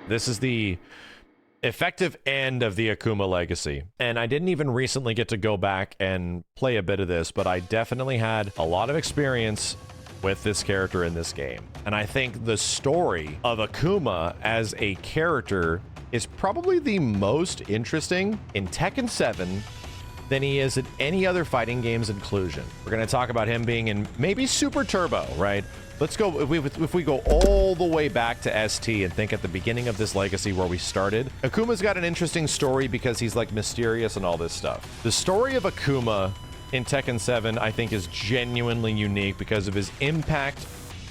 This is the effective end of the Akuma legacy. And I didn't even recently get to go back and play a bit of this, but I definitely had a lot of experience with this character in this game. And I think the story of Akuma as a character is probably the most interesting in Tekken 7 than he is in any other fighting game's inclusion. We're going to talk about him being in maybe Super Turbo, right? Let's go, if we go all the way back to ST and think at the beginning of this legacy where we started, Akuma's got an interesting story because he's like mysterious and all this stuff. The story of Akuma in Tekken 7, I think, is genuinely unique because of his impact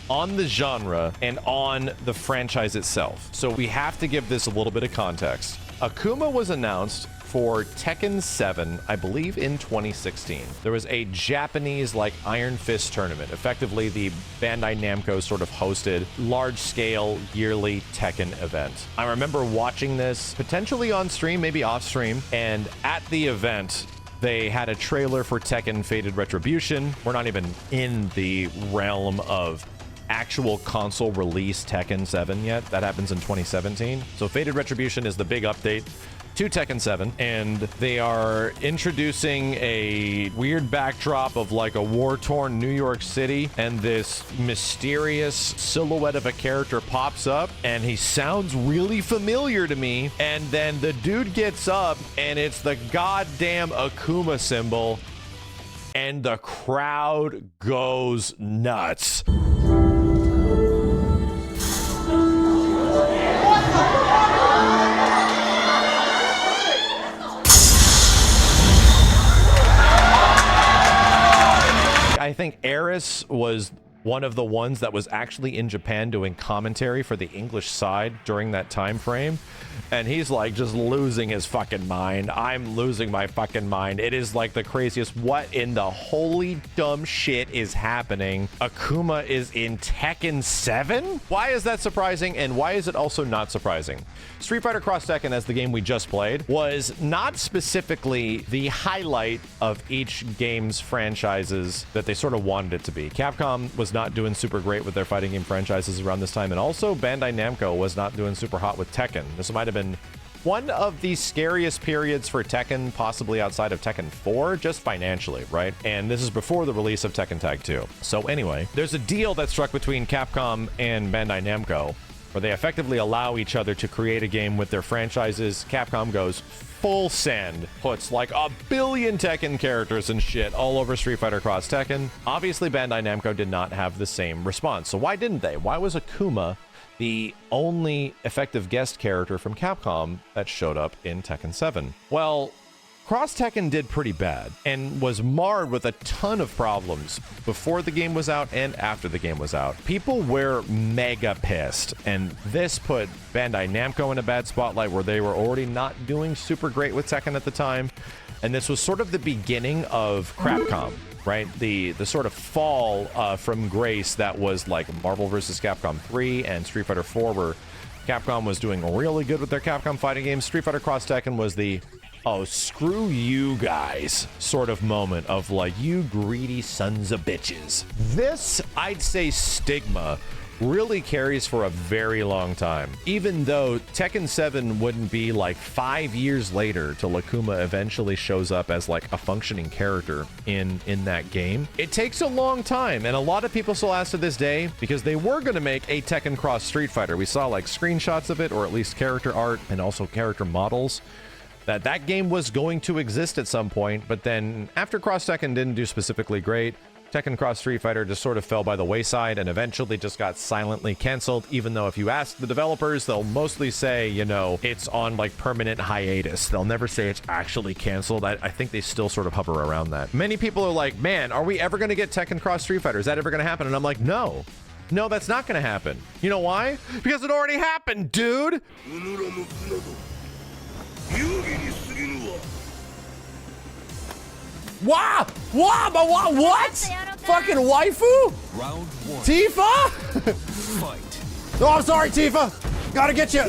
on the genre and on the franchise itself. So we have to give this a little bit of context. Akuma was announced for Tekken 7, I believe in 2016. There was a Japanese like Iron Fist tournament, effectively the Bandai Namco sort of hosted large-scale yearly Tekken event. I remember watching this potentially on stream, maybe off stream, and at the event, they had a trailer for Tekken Fated Retribution. We're not even in the realm of actual console release Tekken 7 yet. That happens in 2017. So Fated Retribution is the big update to Tekken 7, and they are introducing a weird backdrop of like a war-torn New York City, and this mysterious silhouette of a character pops up, and he sounds really familiar to me, and then the dude gets up, and it's the goddamn Akuma symbol, and the crowd goes nuts. I think Eris was one of the ones that was actually in Japan doing commentary for the English side during that time frame. And he's like just losing his fucking mind. I'm losing my fucking mind. It is like the craziest. What in the holy dumb shit is happening? Akuma is in Tekken 7? Why is that surprising? And why is it also not surprising? Street Fighter Cross Tekken, as the game we just played, was not specifically the highlight of each game's franchises that they sort of wanted it to be. Capcom was not doing super great with their fighting game franchises around this time, and also Bandai Namco was not doing super hot with Tekken. This might have been one of the scariest periods for Tekken, possibly outside of Tekken 4, just financially, right? And this is before the release of Tekken Tag 2. So anyway, there's a deal that's struck between Capcom and Bandai Namco where they effectively allow each other to create a game with their franchises. Capcom goes full send, puts like 1 billion Tekken characters and shit all over Street Fighter Cross Tekken. Obviously, Bandai Namco did not have the same response. So why didn't they? Why was Akuma the only effective guest character from Capcom that showed up in Tekken 7? Well, Cross Tekken did pretty bad and was marred with a ton of problems before the game was out and after the game was out. People were mega pissed, and this put Bandai Namco in a bad spotlight where they were already not doing super great with Tekken at the time. And this was sort of the beginning of Crapcom, right? The sort of fall from grace that was like Marvel vs. Capcom 3 and Street Fighter 4, where Capcom was doing really good with their Capcom fighting games. Street Fighter Cross Tekken was the oh, screw you guys sort of moment of like, you greedy sons of bitches. This, I'd say, stigma really carries for a very long time. Even though Tekken 7 wouldn't be like 5 years later till Akuma eventually shows up as like a functioning character in that game. It takes a long time, and a lot of people still ask to this day, because they were going to make a Tekken Cross Street Fighter. We saw like screenshots of it, or at least character art and also character models, that game was going to exist at some point. But then after Cross Tekken didn't do specifically great, Tekken Cross Street Fighter just sort of fell by the wayside and eventually just got silently canceled, even though if you ask the developers, they'll mostly say, you know, it's on like permanent hiatus. They'll never say it's actually canceled. I think they still sort of hover around that. Many people are like, man, are we ever going to get Tekken Cross Street Fighter? Is that ever going to happen? And I'm like, no, that's not going to happen. You know why? Because it already happened, dude. Wow! Wow! But what? Fucking waifu? Round 1. Tifa? Fight. Oh, I'm sorry, Tifa. Gotta get you.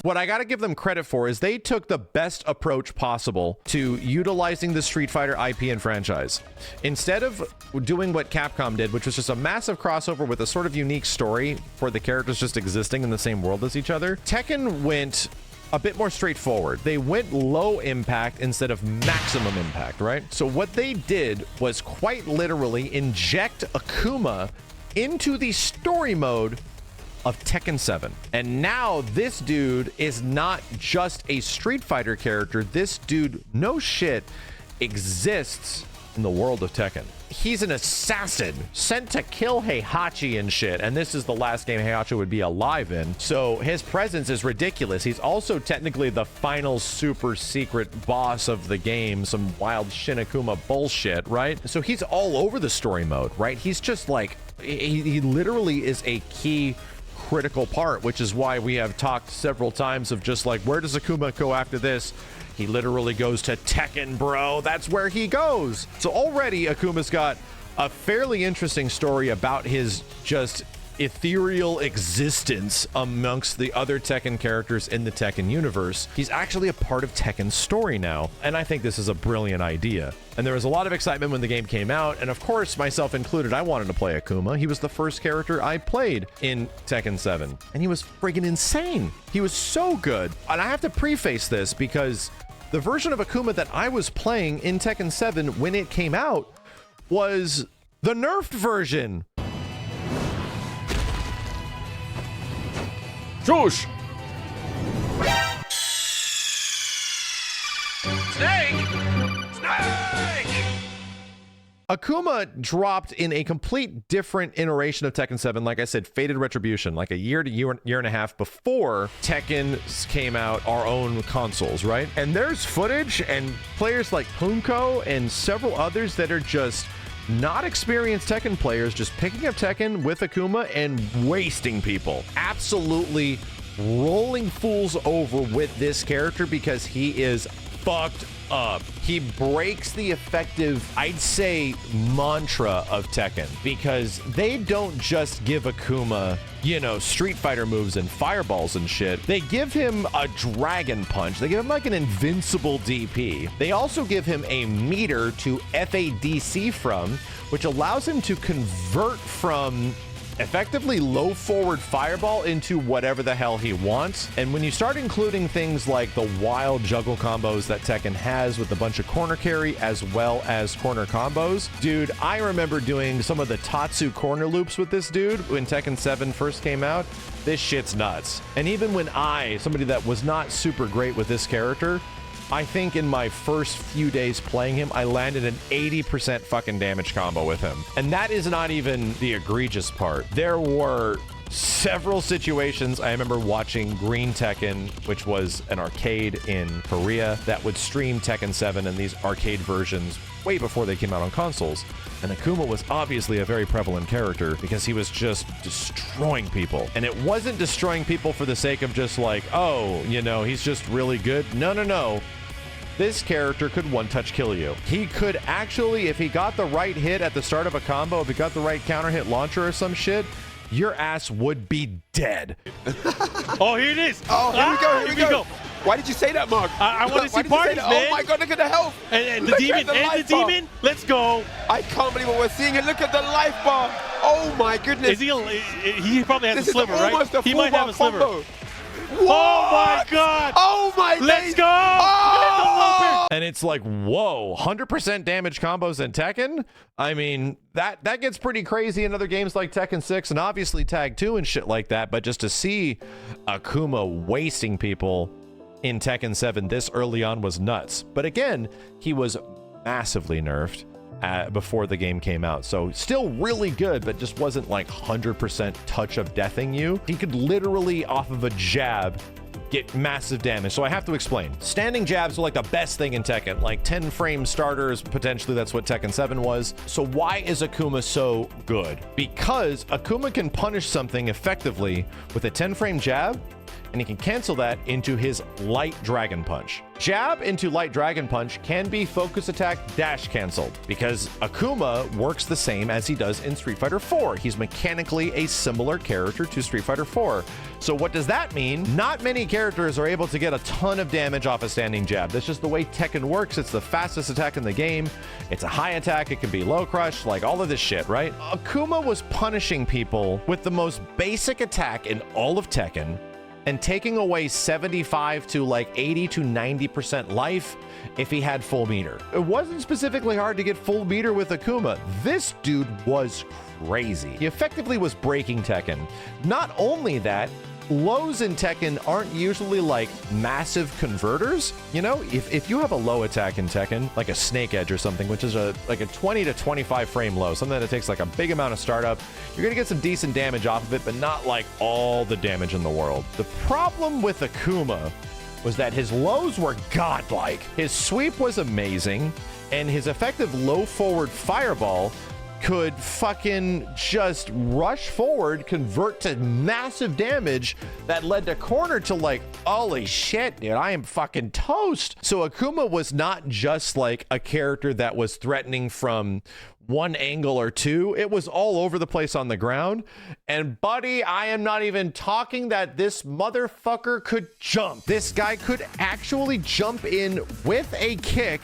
What I got to give them credit for is they took the best approach possible to utilizing the Street Fighter IP and franchise. Instead of doing what Capcom did, which was just a massive crossover with a sort of unique story for the characters just existing in the same world as each other, Tekken went a bit more straightforward. They went low impact instead of maximum impact, right? So what they did was quite literally inject Akuma into the story mode of Tekken 7. And now this dude is not just a Street Fighter character. This dude, no shit, exists in the world of Tekken. He's an assassin sent to kill Heihachi and shit, and this is the last game Heihachi would be alive in, so his presence is ridiculous. He's also technically the final super secret boss of the game, some wild Shin Akuma bullshit, right? So he's all over the story mode, right? He's just like, he literally is a key critical part, which is why we have talked several times of just like, where does Akuma go after this? He literally goes to Tekken, bro. That's where he goes. So already Akuma's got a fairly interesting story about his just ethereal existence amongst the other Tekken characters in the Tekken universe. He's actually a part of Tekken's story now, and I think this is a brilliant idea. And there was a lot of excitement when the game came out, and of course, myself included, I wanted to play Akuma. He was the first character I played in Tekken 7, and he was friggin' insane. He was so good. And I have to preface this because the version of Akuma that I was playing in Tekken 7 when it came out was the nerfed version. Josh! Snake! Snake! Akuma dropped in a complete different iteration of Tekken 7. Like I said, Fated Retribution, like a year to year and a half before Tekken came out, our own consoles, right? And there's footage and players like Punko and several others that are just not experienced Tekken players just picking up Tekken with Akuma and wasting people. Absolutely rolling fools over with this character because he is fucked up. He breaks the effective, I'd say, mantra of Tekken because they don't just give Akuma, you know, Street Fighter moves and fireballs and shit. They give him a dragon punch. They give him like an invincible DP. They also give him a meter to FADC from, which allows him to convert from effectively low forward fireball into whatever the hell he wants. And when you start including things like the wild juggle combos that Tekken has with a bunch of corner carry as well as corner combos, dude, I remember doing some of the Tatsu corner loops with this dude when Tekken 7 first came out. This shit's nuts. And even when somebody that was not super great with this character, I think in my first few days playing him, I landed an 80% fucking damage combo with him. And that is not even the egregious part. There were several situations. I remember watching Green Tekken, which was an arcade in Korea that would stream Tekken 7 and these arcade versions way before they came out on consoles. And Akuma was obviously a very prevalent character because he was just destroying people. And it wasn't destroying people for the sake of just like, oh, you know, he's just really good. No, no, no. This character could one-touch kill you. He could actually, if he got the right hit at the start of a combo, if he got the right counter hit launcher or some shit, your ass would be dead. Oh, here it is. Oh, here we go. Why did you say that, Mark? I want to see parties, man. Oh my God, look at the health. And the demon, let's go. I can't believe what we're seeing. And look at the life bar. Oh my goodness. He probably has a sliver, right? He might have a sliver. What? Oh my God. Oh my God. Let's go. Oh! And it's like, whoa, 100% damage combos in Tekken? I mean, that gets pretty crazy in other games like Tekken 6 and obviously Tag 2 and shit like that. But just to see Akuma wasting people in Tekken 7 this early on was nuts. But again, he was massively nerfed before the game came out. So still really good, but just wasn't like 100% touch of deathing you. He could literally off of a jab get massive damage. So I have to explain. Standing jabs are like the best thing in Tekken, like 10 frame starters, potentially that's what Tekken 7 was. So why is Akuma so good? Because Akuma can punish something effectively with a 10 frame jab, and and he can cancel that into his light dragon punch. Jab into light dragon punch can be focus attack dash canceled because Akuma works the same as he does in Street Fighter 4. He's mechanically a similar character to Street Fighter 4. So what does that mean? Not many characters are able to get a ton of damage off a standing jab. That's just the way Tekken works. It's the fastest attack in the game. It's a high attack. It can be low crush, like all of this shit, right? Akuma was punishing people with the most basic attack in all of Tekken and taking away 75 to like 80 to 90% life if he had full meter. It wasn't specifically hard to get full meter with Akuma. This dude was crazy. He effectively was breaking Tekken. Not only that, lows in Tekken aren't usually like massive converters. You know, if you have a low attack in Tekken, like a Snake Edge or something, which is like a 20 to 25 frame low, something that takes like a big amount of startup, you're gonna get some decent damage off of it, but not like all the damage in the world. The problem with Akuma was that his lows were godlike. His sweep was amazing, and his effective low forward fireball could fucking just rush forward, convert to massive damage that led to corner to like, holy shit, dude, I am fucking toast. So Akuma was not just like a character that was threatening from one angle or two. It was all over the place on the ground. And buddy, I am not even talking that this motherfucker could jump. This guy could actually jump in with a kick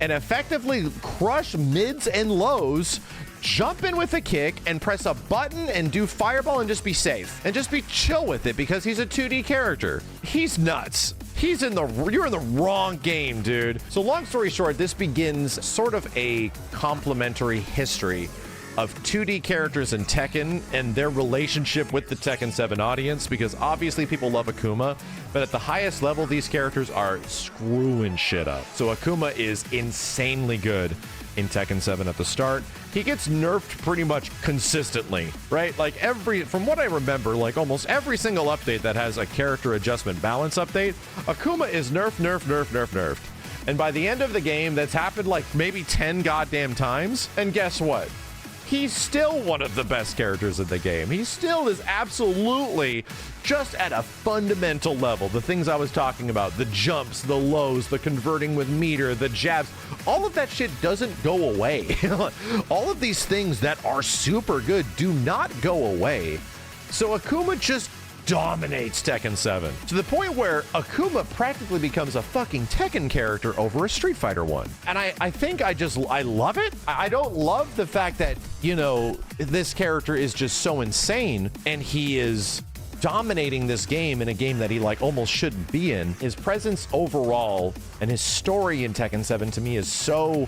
and effectively crush mids and lows, jump in with a kick and press a button and do fireball and just be safe and just be chill with it because he's a 2D character. He's nuts. You're in the wrong game, dude. So long story short, this begins sort of a complimentary history of 2D characters in Tekken and their relationship with the Tekken 7 audience, because obviously people love Akuma, but at the highest level, these characters are screwing shit up. So Akuma is insanely good in Tekken 7 at the start. He gets nerfed pretty much consistently, right? Like from what I remember, like almost every single update that has a character adjustment balance update, Akuma is nerfed. And by the end of the game, that's happened like maybe 10 goddamn times. And guess what? He's still one of the best characters in the game. He still is absolutely just at a fundamental level. The things I was talking about, the jumps, the lows, the converting with meter, the jabs, all of that shit doesn't go away. All of these things that are super good do not go away. So Akuma just dominates Tekken 7 to the point where Akuma practically becomes a fucking Tekken character over a Street Fighter 1. And I think I love it. I don't love the fact that, you know, this character is just so insane and he is dominating this game in a game that he like almost shouldn't be in. His presence overall and his story in Tekken 7 to me is so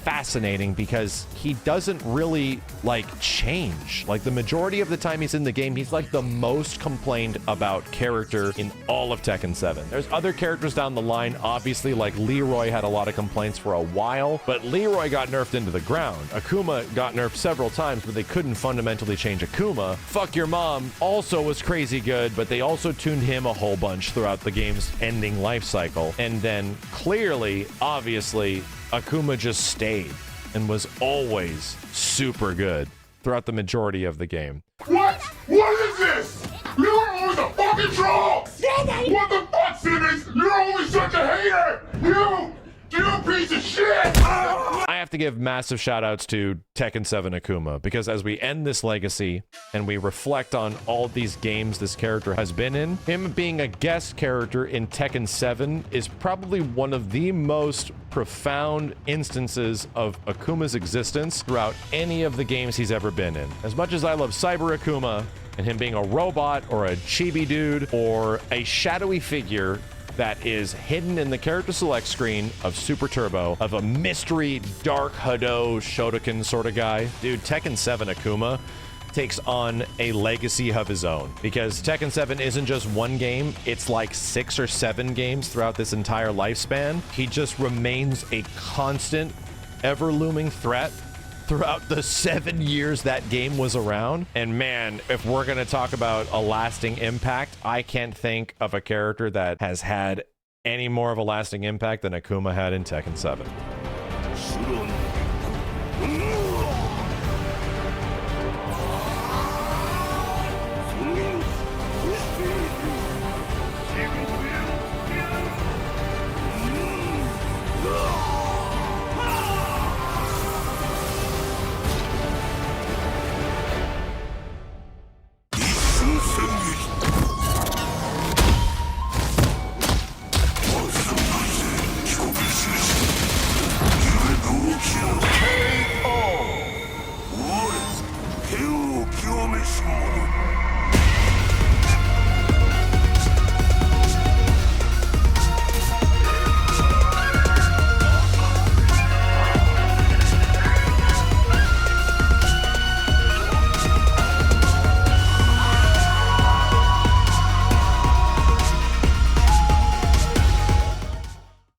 fascinating because he doesn't really like change. Like the majority of the time he's in the game, he's like the most complained about character in all of Tekken 7. There's other characters down the line, obviously, like Leroy had a lot of complaints for a while, but Leroy got nerfed into the ground. Akuma got nerfed several times, but they couldn't fundamentally change Akuma. Fuck Your Mom also was crazy good, but they also tuned him a whole bunch throughout the game's ending life cycle. And then clearly, obviously, Akuma just stayed and was always super good throughout the majority of the game. What? What is this? You're always a fucking troll! What the fuck, Simmons? You're always such a hater! You piece of shit! I have to give massive shout outs to Tekken 7 Akuma, because as we end this legacy and we reflect on all these games this character has been in, him being a guest character in Tekken 7 is probably one of the most profound instances of Akuma's existence throughout any of the games he's ever been in. As much as I love Cyber Akuma and him being a robot or a chibi dude or a shadowy figure that is hidden in the character select screen of Super Turbo, of a mystery dark Hado Shotokan sort of guy, dude, Tekken 7 Akuma takes on a legacy of his own, because Tekken 7 isn't just one game, it's like 6 or 7 games throughout this entire lifespan. He just remains a constant, ever-looming threat throughout the 7 years that game was around. And man, if we're gonna talk about a lasting impact, I can't think of a character that has had any more of a lasting impact than Akuma had in Tekken 7.